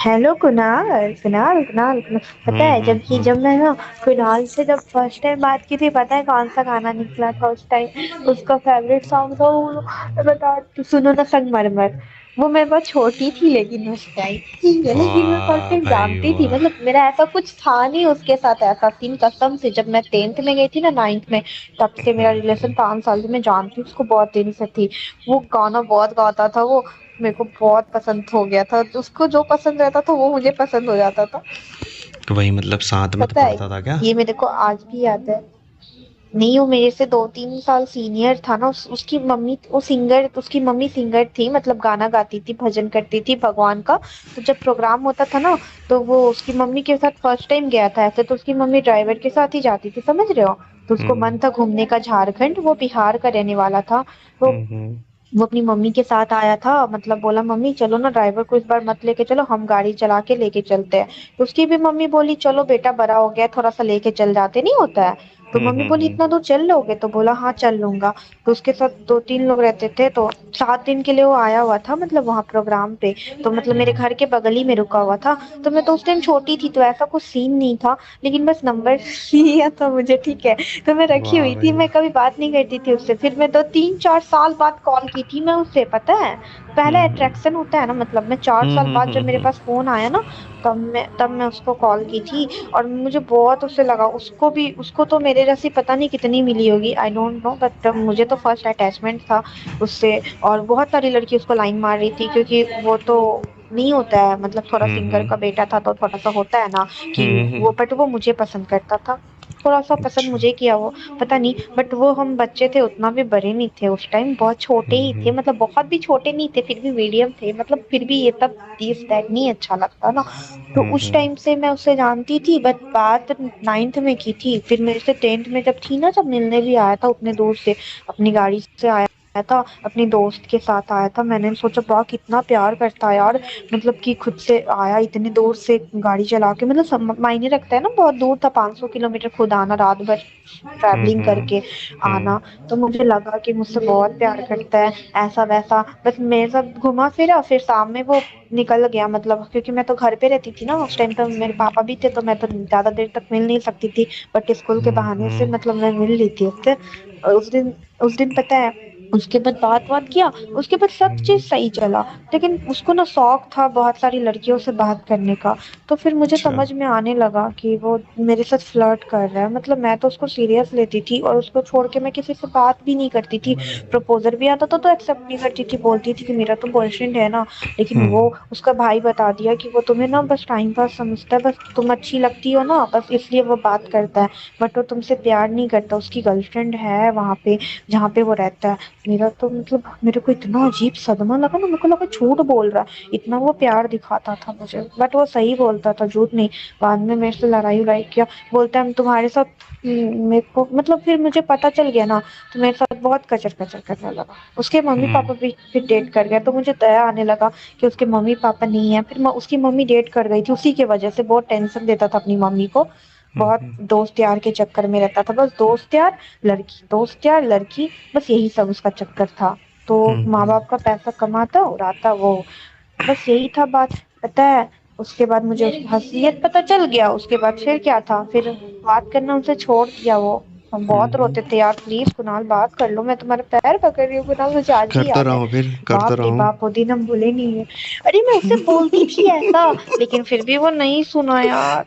Hello Kunal Kunal Kunal Kunal. पता है जब मैं ना कुणाल से जब फर्स्ट टाइम बात की थी, पता है कौन सा गाना निकला था उस टाइम? उसका फेवरेट सॉन्ग था वो, बता तू सुनो ना संगमरमर। वो मैं बहुत छोटी थी लेकिन उस टाइम, ठीक है, लेकिन मैं फर्स्ट वाह टाइम भाई जानती थी, वाह। मतलब मेरा ऐसा कुछ था नहीं उसके साथ, ऐसा सीन कसम से। जब मैं 10th में गई थी ना, 9th में, तब से मेरा रिलेशन 5 साल से, मैं जानती हूँ उसको बहुत दिन से थी। वो गाना बहुत गाता था वो, मेरे को बहुत पसंद हो गया था। उसको जो पसंद रहता था वो मुझे पसंद हो जाता था। तो वही मतलब साथ में तो पता है, पढ़ता था क्या? ये मेरे को आज भी याद है। नहीं, वो मेरे से 2-3 साल सीनियर था ना। उसकी मम्मी, वो सिंगर, उसकी मम्मी सिंगर थी, मतलब गाना गाती थी, भजन करती थी भगवान का। तो जब प्रोग्राम होता था ना, तो वो उसकी मम्मी के साथ फर्स्ट टाइम गया था। ऐसे तो उसकी मम्मी ड्राइवर के साथ ही जाती थी, समझ रहे हो? तो उसको हम्म मन था घूमने का झारखंड, वो बिहार का रहने वाला था। तो हम्म वो अपनी मम्मी के साथ आया था, मतलब बोला मम्मी चलो ना, ड्राइवर को इस बार मत लेके चलो, हम गाड़ी चला के लेके चलते हैं। तो उसकी भी मम्मी बोली चलो बेटा, बड़ा हो गया, थोड़ा सा लेके चल जाते, नहीं होता है? तो मम्मी बोली हम्म। इतना दूर चल लोगे? तो बोला हाँ चल लूंगा। तो उसके साथ 2-3 लोग रहते थे, तो 7 दिन के लिए वो आया हुआ था, मतलब वहां प्रोग्राम पे। तो मतलब मेरे घर के बगल ही में रुका हुआ था। तो मैं तो उस टाइम छोटी थी, तो ऐसा कुछ सीन नहीं था, लेकिन बस नंबर लिया था मुझे, ठीक है। तो मैं रखी वाह हुई थी, भाई मैं वाह। कभी बात नहीं करती थी उससे। फिर मैं तो 3-4 साल बाद कॉल की थी मैं उससे, पता है। पहला हम्म अट्रैक्शन होता है ना, मतलब मैं 4 साल बाद जब मेरे हम्म। पास फोन आया ना, तब मैं उसको कॉल की थी। और मुझे बहुत उससे लगा, उसको भी, उसको तो मेरे जैसी पता नहीं कितनी मिली होगी, आई डोंट नो, बट मुझे तो फर्स्ट अटैचमेंट था उससे। और बहुत सारी लड़की उसको लाइन मार रही थी, क्योंकि वो तो नहीं होता है, मतलब थोड़ा सिंगर हम्म का बेटा था, तो थोड़ा सा होता है ना कि वो, हम्म। बट वो मुझे पसंद करता था। थोड़ा सा पसंद अच्छा। मुझे किया वो, पता नहीं। बट वो, हम बच्चे थे, उतना भी बड़े नहीं थे उस टाइम, बहुत छोटे ही थे, हम्म मतलब बहुत भी छोटे नहीं थे, फिर भी मीडियम थे, मतलब फिर भी ये तब दिस दैट नहीं अच्छा लगता ना। तो उस हम्म। टाइम से मैं उससे जानती थी, बट बात 9th में की थी। फिर मेरे से 10th में जब थी ना, जब मिलने भी आया था उतने दूर से, अपनी गाड़ी से आया था, अपनी दोस्त के साथ आया था। मैंने सोचा वाह कितना प्यार करता है यार, मतलब कि खुद से आया इतनी दूर से गाड़ी चला के, मतलब मायने रखता है ना, बहुत दूर था, 500 किलोमीटर खुद आना, रात भर ट्रैवलिंग करके हम्म। आना। तो मुझे लगा कि मुझसे बहुत प्यार करता है, ऐसा वैसा। बस मेरे साथ घुमा फिरा, फिर शाम में वो निकल गया, मतलब क्योंकि मैं तो घर पे रहती थी ना उस टाइम, तो मेरे पापा भी थे, तो मैं तो ज्यादा देर तक मिल नहीं सकती थी। बट स्कूल के बहाने से, हम्म मतलब मैं मिल ली थी उससे। और उस दिन पता है, उसके बाद बात किया, उसके बाद सब चीज हम्म। सही चला। लेकिन उसको ना शौक था बहुत सारी लड़कियों से बात करने का। तो फिर मुझे अच्छा। समझ में आने लगा कि वो मेरे साथ फ्लर्ट कर रहा है, मतलब मैं तो उसको सीरियस लेती थी, और उसको छोड़ के मैं किसी से बात भी नहीं करती थी। प्रपोजल भी आता था तो एक्सेप्ट नहीं करती थी, बोलती थी कि मेरा तो बॉयफ्रेंड है ना। लेकिन वो, हम्म उसका भाई बता दिया कि वो तुम्हें ना बस टाइम पास समझता है, बस तुम अच्छी लगती हो ना, बस इसलिए वो बात करता है। बट वो तुमसे प्यार नहीं करता, उसकी गर्लफ्रेंड है वहां पे, जहाँ पे वो रहता है। मेरा तो मतलब, मेरे को इतना अजीब सदमा लगा ना, मेरे को लगा झूठ बोल रहा है, इतना वो प्यार दिखाता था मुझे, बट वो सही बोलता था, झूठ नहीं। बाद में मेरे से लड़ाई उड़ाई किया, बोलता है हम तुम्हारे साथ, मेरे को मतलब, फिर मुझे पता चल गया ना, तो मेरे साथ बहुत कचर कचर करने लगा। उसके मम्मी हम्म पापा भी फिर डेट कर गया, तो मुझे दया आने लगा कि उसके मम्मी पापा नहीं है। फिर उसकी मम्मी डेट कर गई थी उसी के वजह से, बहुत टेंशन देता था अपनी मम्मी को, बहुत हम्म दोस्त यार के चक्कर में रहता था, बस दोस्त यार लड़की, दोस्त यार लड़की, बस यही सब उसका चक्कर था। तो माँ हम्म। बाप का पैसा कमाता उड़ाता वो, बस यही था बात, पता है। उसके बाद मुझे उसकी हसीियत पता चल गया, उसके बाद फिर क्या था, फिर बात करना उनसे छोड़ दिया वो। हम बहुत रोते थे यार, प्लीज कुणाल बात कर लो, मैं तुम्हारे पैर पकड़ रही हूँ कुणाल, मुझे आज भी करता याद रहा है। हूँ फिर करता बाप रहा रे हूँ। बाप, वो दिन हम भूले नहीं है। अरे मैं उससे बोलती थी ऐसा, लेकिन फिर भी वो नहीं सुना यार।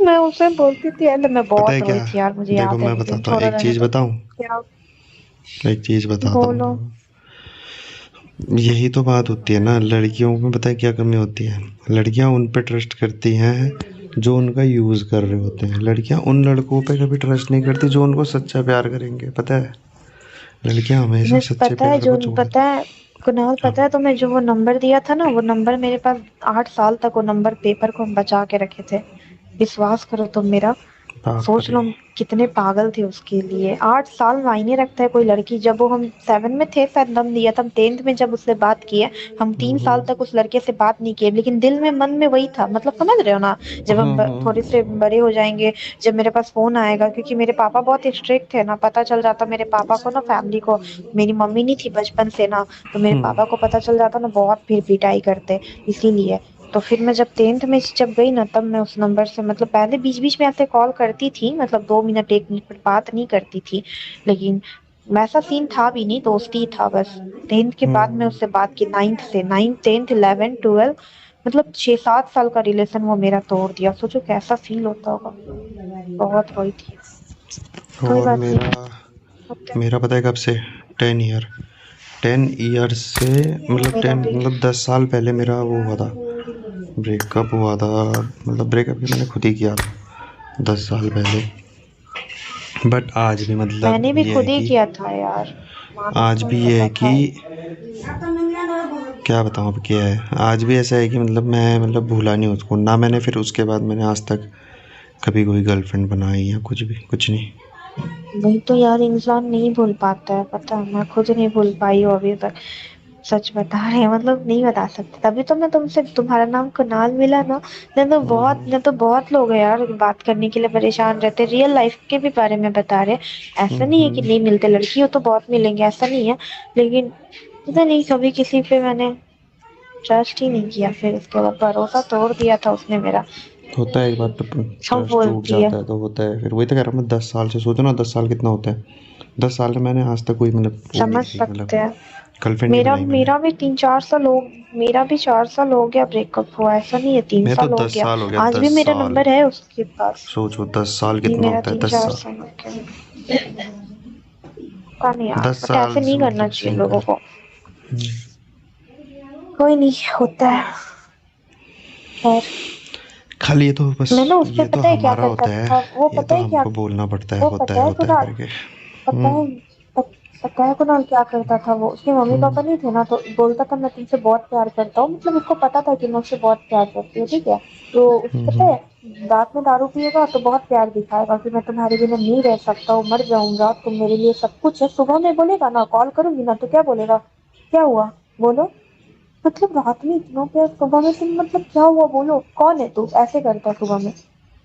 मैं उसे बोलती थी ऐसा, मैं पता बहुत है क्या? रोई थी यार, मुझे देखो याद है मैं वो दिन, बताता हूँ, छोड़ो एक रहने चीज दो। बताऊं। क्या? एक चीज बताता हूँ बोलो। देखो। यही तो बात होती है ना, लड़कियों में पता है क्या कमी होती है? लड़कियां उन पे ट्रस्ट करती हैं जो उनका यूज कर रहे होते हैं। लड़कियां उन लड़कों पे कभी ट्रस्ट नहीं करती जो उनको सच्चा प्यार करेंगे, पता है? लड़कियां हमेशा तुम्हें सच्चे पता है प्यार जो, को छोड़। पता है कुणाल, हाँ। पता है तुम्हें, जो वो नंबर दिया था ना, वो नंबर मेरे पास 8 साल तक, वो नंबर पेपर को हम बचा के रखे थे। विश्वास करो तुम मेरा, बाप सोच रे। लो हम कितने पागल थे उसके लिए। 8 साल मायने रखता है कोई लड़की, जब वो, हम 7 में थे शायद दम दिया था, हम 10th में जब उससे बात किए, हम 3 साल हम्म तक उस लड़के से बात नहीं किए, लेकिन दिल में मन में वही था, मतलब समझ रहे हो ना। जब हम थोड़े से बड़े हो जाएंगे, जब मेरे पास फोन आएगा, क्योंकि मेरे पापा बहुत स्ट्रिक्ट थे ना, पता चल जाता मेरे पापा को ना, फैमिली को, मेरी मम्मी नहीं थी बचपन से ना, तो मेरे हम्म पापा को पता चल जाता ना, बहुत फिर पिटाई करते, इसीलिए। तो फिर मैं जब 10th में जब गई ना, तब मैं उस नंबर से मतलब पहले बीच बीच में ऐसे कॉल करती थी, मतलब 2 मिनट 1 मिनट पर बात नहीं करती थी, लेकिन वैसा सीन था भी नहीं, दोस्ती ही था बस। 10th के बाद मैं उससे बात की, 9th से, 9th 10th 11 12, मतलब 6 7 साल का रिलेशन वो मेरा तोड़ दिया। सोचो कैसा फील होता होगा। बहुत रोई थी। कोई और बात नहीं, मेरा होता है। मेरा पता है कब से? 10 ईयर, 10 ईयर से, मतलब मेरा 10 भी। मतलब 10 साल पहले मेरा वो हुआ था, ब्रेकअप हुआ था। मतलब ब्रेकअप भी मैंने खुद ही किया था 10 साल पहले। बट आज भी मतलब मैंने भी ये है खुद ही कि किया था यार, मानो आज तो भी नहीं ये है पता कि था। क्या बताऊँ अब क्या है। आज भी ऐसा है कि मतलब मैं मतलब भूला नहीं उसको ना, मैंने फिर उसके बाद मैंने आज तक कभी कोई गर्लफ्रेंड बनाई या कुछ भी, कुछ नहीं। वही तो यार, इंसान नहीं भूल पाता है, पता है, मैं खुद नहीं भूल पाई हूँ अभी तक। सच बता रहे हैं, मतलब नहीं बता सकते। तभी तो मैं तुमसे, तुम्हारा नाम कुणाल मिला ना, नहीं तो बहुत लोग हैं यार बात करने के लिए परेशान रहते, रियल लाइफ के भी बारे में बता रहे। ऐसा नहीं है कि नहीं मिलते, लड़की हो तो बहुत मिलेंगे, ऐसा नहीं है, लेकिन पता नहीं कभी किसी पे मैंने ट्रस्ट ही नहीं किया। फिर उसके बाद भरोसा तोड़ दिया था उसने मेरा। होता है एक बार सब ट्रस्ट टूट बोलती है। जाता है तो होता है फिर। वही तो कह रहा हूँ मैं, 10 साल से सोचो ना, 10 साल कितना होता है। 10 साल में मैंने आज तक कोई मतलब वो नहीं समझ करी, मतलब सकते हैं। गर्लफ्रेंड नहीं मेरा बनाई मैंने। मेरा भी 3 4 साल हो, मेरा भी 4 साल हो गया ब्रेकअप हुआ, ऐसा नहीं है, तीन मैं तो साल हो दस गया। साल हो गया, आज भी दस मेरा साल नंबर है उसके पास। सोचो 10 साल नहीं, कितना मेरा होता है, तीन दस चार साल साल हो गया। पता नहीं यार, दस बट साल ऐसे से नहीं करना मतलब चाहिए लोगों सिंगल। को। कोई नहीं, होता है। खैर, खाली ये तो बस, मैं ना उस पे ये तो पता है क्या हमारा करता होता है, था, वो ये पता तो है क्या, हमको बोलना पड़ता है, वो पता है होता है कुणाल, करके। पता है, पता है कुणाल क्या करता था वो, उसके मम्मी हम्म पापा नहीं थे ना, तो बोलता था मैं तुमसे बहुत प्यार करता हूँ, मतलब उसको पता था कि मैं उससे बहुत प्यार करती हूँ, ठीक है। तो उसको पता हम्म है, रात में दारू पिएगा तो बहुत प्यार दिखाएगा कि मैं तुम्हारे बिना नहीं रह सकता हूँ, मर जाऊंगा, तुम मेरे लिए सब कुछ है। सुबह में बोलेगा ना, कॉल करूंगी ना, तो क्या बोलेगा, क्या हुआ, बोलो। मतलब रात में इतना प्यार, सुबह में तुम, मतलब क्या हुआ बोलो, कौन है तू, ऐसे करता है सुबह में।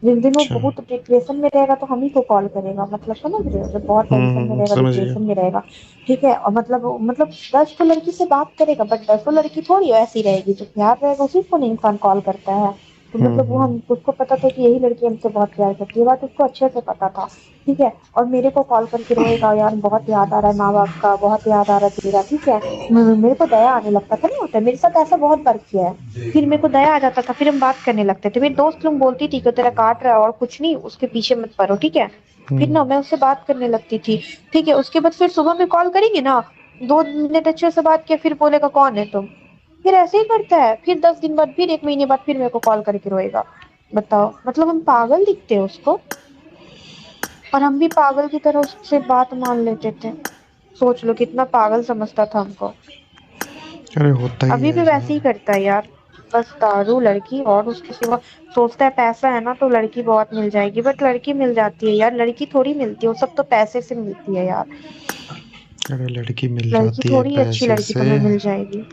जिस दिन वो अच्छा। बहुत डिप्रेशन में रहेगा तो हम ही को कॉल करेगा, मतलब समझ रहे हो, जब बहुत टेंशन में रहेगा, समझ गया। डिप्रेशन में रहेगा, ठीक है। और मतलब 10 तो लड़की से बात करेगा, बट 10 लड़की थोड़ी ऐसी रहेगी, जो प्यार रहेगा उसी को नहीं इंसान कॉल करता है। तो मतलब वो, हम उसको पता था कि यही लड़की हमसे बहुत प्यार करती है, ये बात उसको अच्छे से पता था, ठीक है। और मेरे को कॉल करके रोएगा, यार बहुत याद आ रहा है माँ बाप का, बहुत याद आ रहा है तेरा, ठीक है। मेरे को दया आने लगता था, नहीं होता है, मेरे साथ ऐसा बहुत बार किया है। फिर मेरे को दया आ जाता था, फिर हम बात करने लगते थे। मेरी दोस्त लोग बोलती थी कि तेरा काट रहा है और कुछ नहीं, उसके पीछे मत पड़ो, ठीक है। फिर ना मैं उससे बात करने लगती थी, ठीक है। उसके बाद फिर सुबह में कॉल करेंगे ना, 2 मिनट अच्छे से बात किया, फिर बोलेगा कौन है तुम। फिर ऐसे ही करता है, फिर 10 दिन बाद, फिर 1 महीने बाद फिर मेरे को कॉल करके रोएगा। बताओ, मतलब हम पागल दिखते हैं उसको, और हम भी पागल की तरह उससे बात मान लेते थे। सोच लो कितना पागल समझता था हमको। अरे होता ही अभी है भी ऐसा। वैसे ही करता है यार, बस दारू लड़की और उसके सिवा। सोचता है पैसा है ना तो लड़की बहुत मिल जाएगी, बट लड़की मिल जाती है यार, लड़की थोड़ी मिलती है, वो सब तो पैसे से मिलती है यार। अरे लड़की मिल लड़की जाती है थोड़ी अच्छी पैसे लड़की से, तुम्हें मिल जाएगी।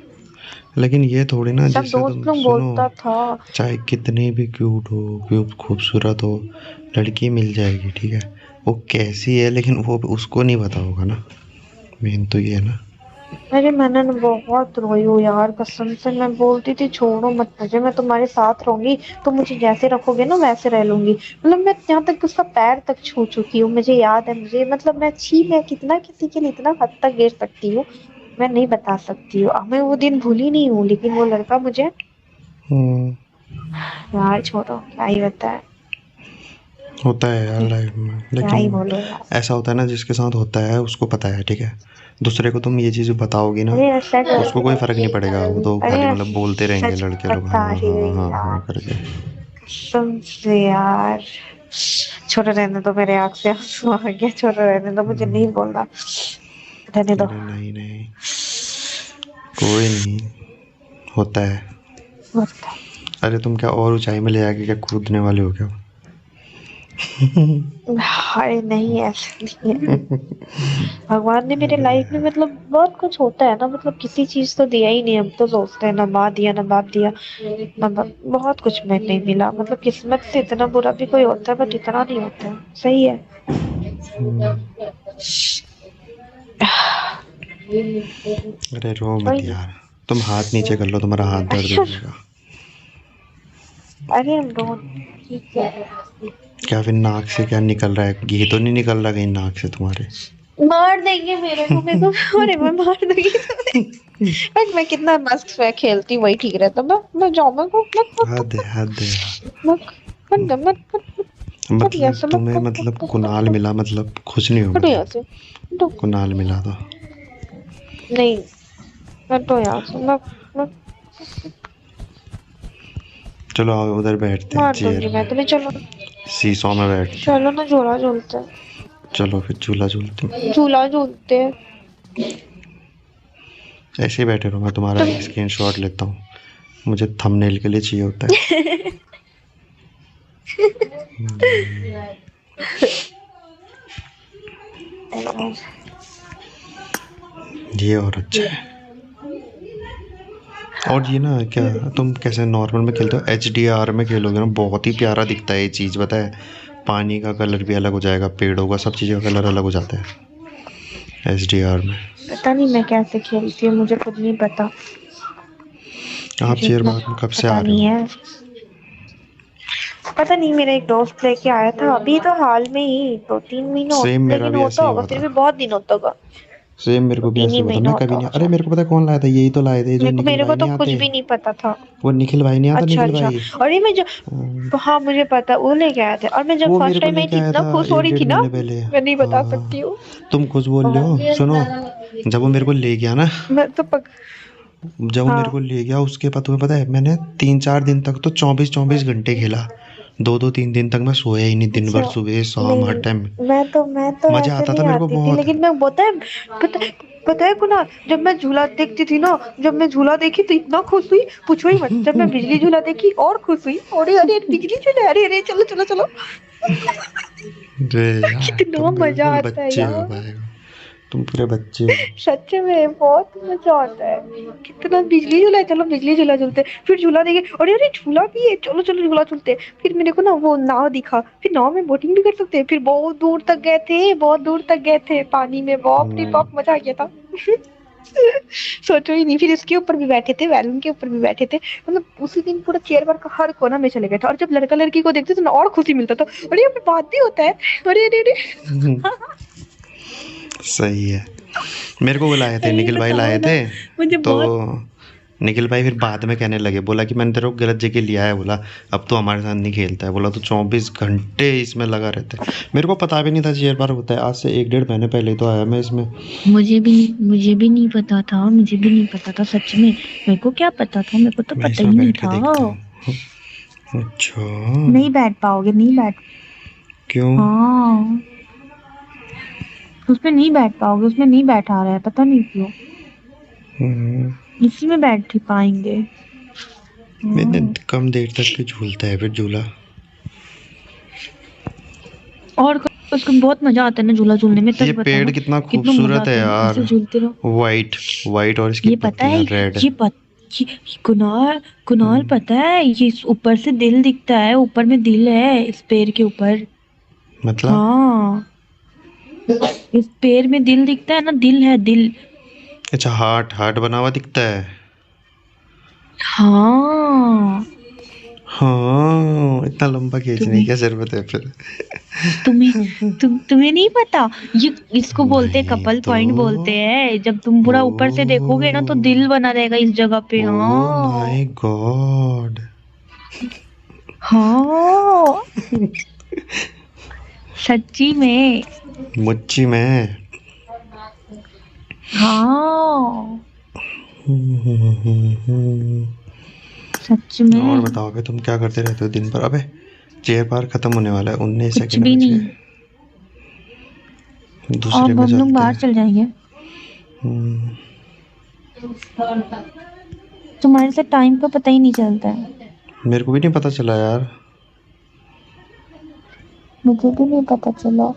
लेकिन ये थोड़ी ना, सब जैसे तुम दोस्त लोग सुनो, बोलता था। चाहे कितनी भी क्यूट हो, क्यों खूबसूरत हो, लड़की मिल जाएगी, ठीक है। वो कैसी है लेकिन वो उसको नहीं पता होगा ना, मेन तो ये है ना। अरे मैंने ना बहुत रोई हूँ यार, कसम से। मैं बोलती थी छोड़ो मत मुझे, मैं तुम्हारे साथ रहूंगी, तुम मुझे जैसे रखोगे ना वैसे रह लूंगी। मतलब मैं यहाँ तक कि उसका पैर तक छू चुकी हूँ, मुझे याद है, मुझे मतलब मैं कितना किसी के लिए इतना हद तक गिर सकती हूँ, मैं नहीं बता सकती हूँ। अब मैं वो दिन भूली नहीं हूँ, लेकिन वो लड़का मुझे, हम्म, यार छोड़ो, क्या ही बताए। होता है यार लाइफ में, क्या ही लेकिन बोलो यार। ऐसा होता है ना, जिसके साथ होता है उसको पता है, ठीक है। दूसरे को तुम ये चीज़ बताओगे ना, अरे ऐसा तो उसको कोई फर्क नहीं पड़ेगा, वो तो अरे खाली मतलब बोलते रहेंगे सच लड़के लोग, बता हाँ रही हाँ हूँ हाँ हाँ यार, करके। कसम से यार। छोड़ो, रहने दो, मेरे आँख से आंसू आ गया, छोड़ो रहने दो, मुझे नहीं बोलना, रहने दो। अरे नहीं नहीं, कोई नहीं, होता है। होता अरे तुम क्या और ऊंचाई में ले आके क्या कूदने वाले हो क्या? है। अरे नहीं, ऐसा नहीं है। भगवान ने मेरे अरे लाइफ में, मतलब बहुत कुछ होता है ना, मतलब किसी चीज तो दिया ही नहीं, हम तो सोचते हैं ना माँ दिया ना बाप दिया, मतलब बहुत कुछ में नहीं मिला, मतलब किस्मत से इतना बुरा भी कोई होता है, बट इतना नहीं होता है, सही है। अरे रो मत कोई नहीं। यार, तुम हाथ नीचे कर लो, तुम्हारा हाथ दर्द हो जाएगा। अरे हम डोंट, ठीक है। क्या फिर नाक से क्या निकल रहा है? घी तो नहीं निकल रहा कहीं नाक से तुम्हारे? मार देंगे मेरे को, अरे मैं मार दूंगी तुम्हें। बट मैं कितना मस्त मैं खेलती हूँ, वही ठीक रहता। मैं जाऊँ, मैं को मत मत हद है, हद है यार। मत मत मत मत मत मत यहाँ मतलब से, मत तुम्हें मत मत मतलब मत मत कुणाल मत मिला, मतलब खुश नहीं हो हटो यहाँ मतलब? से, हटो। कुणाल मिला तो नहीं, हटो यहाँ से, मत चलो आओ उधर बैठते हैं मार चेयर दूंगी मैं में, तुम्हें, चलो। सीसॉ में बैठते हैं। चलो ना, झूला झूलते हैं। चलो फिर झूला झूलते हैं। झूला झूलते हैं। ऐसे ही बैठे रहो, मैं तुम्हारा तुम एक स्क्रीनशॉट लेता हूँ, मुझे थंबनेल के लिए चाहिए होता है। ये और अच्छा है। और ये ना, क्या तुम कैसे नॉर्मल में खेलते हो? HDR में खेलोगे ना बहुत ही प्यारा दिखता है ये चीज़, पता है? पानी का कलर भी अलग हो जाएगा, पेड़ों का, सब चीज़ का कलर अलग हो जाता है HDR में। पता नहीं मैं कैसे खेलती हूँ, मुझे खुद नहीं पता। आप मुझे चेयर इतना बाग में कब से आ पता रहे नहीं हो? है। पता नहीं, मेरा एक दोस्त लेके आया था अभी तो हाल में ही, 2-3 महीने सेम मेरा लेकिन भी होता ऐसे ही होगा, हुआ फिर था। भी बहुत दिन होता होगा। सेम मेरे दो को भी तीन ऐसे ही हुआ था, महीना मैं कभी होता नहीं, होगा अरे शायद। मेरे को पता है कौन लाया था, यही तो लाए थे जो निखिल मेरे को भाई तो नहीं कुछ आते। भी नहीं पता था। वो निखिल भाई नहीं आता, अच्छा निखिल अच्छा। भाई। और ये मैं जो, अम, हाँ मुझे पता, वो लेके आया था। और मैं जब वो मेरे फर्स्ट को टाइम आई लेके थी, आया इतना था खुश हो एक रही डेढ़ थी ना, महीने पहले। मैं नहीं बता सकती हाँ, हूँ। तुम कुछ बोल रहे हो, सुनो। जब वो मेरे को ले गया ना, मैं तो जब वो मेरे को हाँ। ले गया उसके बाद तुम्हें पता है मैंने 3-4 दिन तक तो 24-24 घंटे खेला। 2-2 3 दिन तक मैं सोया ही नहीं, दिन भर अच्छा। सुबह शाम हर टाइम। नहीं, मैं तो मजा ऐसे आता था नहीं मेरे को आती थी, बहुत। लेकिन मैं पता है कुणाल, जब मैं झूला देखती थी ना, जब मैं झूला देखी तो इतना खुश हुई, पूछो ही मत। जब मैं बिजली झूला देखी और खुश हुई, अरे अरे बिजली झूला, अरे अरे चलो चलो चलो। अरे यार कितना तुम मजा बिल्कुल आता है बच्चे हो यार। भाई, तुम पूरे बच्चे हो। सच में बहुत मजा आता है। कितना बिजली झूला है, चलो बिजली झूला झूलते हैं। फिर झूला देखे, अरे अरे झूला भी है, चलो चलो झूला झूलते हैं। फिर मेरे को ना वो नाव दिखा, फिर नाव में बोटिंग भी कर सकते हैं। फिर बहुत दूर तक गए थे, बहुत दूर तक गए थे पानी में, बाप रे हम्म, बाप मजा आ गया था। सोचो ही नहीं। फिर इसके ऊपर भी बैठे थे, बैलून के ऊपर भी बैठे थे। मतलब उसी दिन पूरा चेयर पर का हर कोना में चले गए थे। और जब लड़का लड़की को देखते थे ना, और खुशी मिलता था। अरे यहाँ पे बात भी होता है, अरे अरे अरे। सही है। मेरे को बुलाए थे, अरे निखिल भाई बताओ लाए ना, थे। मुझे तो बहुत। निखिल भाई फिर बाद में कहने लगे, बोला कि मैंने तेरे को गलत जगह लिया है, बोला अब तो हमारे साथ नहीं खेलता है, बोला तो 24 घंटे इसमें लगा रहता है। मेरे को पता भी नहीं था चेयर बार होता है, आज से 1-1.5 महीने पहले तो आया मैं इसमें। मुझे भी नहीं पता था, मुझे भी नहीं पता था सच में। मेरे को क्या पता था, मेरे को तो मैं पता इसमें ही नहीं बैठ के था। देखता हूँ। अच्छा। नहीं बैठ पाओगे, नहीं बैठ। क्यों? हाँ, उसमें नहीं बैठ पाओगे, उसमें नहीं बैठा रहा है, पता नहीं क्यों। हम्म, इसी में बैठ ही पाएंगे। मैंने हाँ। कम देर तक के झूलता है फिर झूला। उसको बहुत मजा आता है ना झूला झूलने में, ये सच पेड़ बताऊं। कितना कितना मजा खूबसूरत है आता है ना, ऐसे यार। झूलते रहो। वाइट, वाइट और इसकी ये पता है, पत्तियां रेड। ये पत ये, कुणाल कुणाल हम्म, पता है, ये ऊपर से दिल दिखता है, ऊपर में दिल है इस पेड़ के ऊपर। मतलब? हाँ, इस पेड़ में दिल दिखता है ना, दिल है दिल। अच्छा, हार्ट, हार्ट बना हुआ दिखता है। हाँ। हाँ, इतना लंबा खींचने की तुम्हें क्या जरूरत है फिर? तुम्हें तुम्हें नहीं पता, ये इसको बोलते हैं, नहीं कपल तो। पॉइंट बोलते हैं। जब तुम पूरा ऊपर से ओ, देखोगे ना, तो दिल बना रहेगा इस जगह पे। ओ हाँ। My God. हाँ, सच्ची में। मुच्ची में। हाँ, सच और में। बताओ, अबे तुम क्या करते रहते हो दिन भर? अबे चेयर पार खत्म होने वाला है, 19 कुछ सेकंड भी बच नहीं। गए। दूसरे अब में हम लोग चलते बाहर हैं। चल जाएंगे। हम्म, तुम्हारे साथ टाइम का पता ही नहीं चलता है। मेरे को भी नहीं पता चला यार। मुझे भी नहीं पता चला।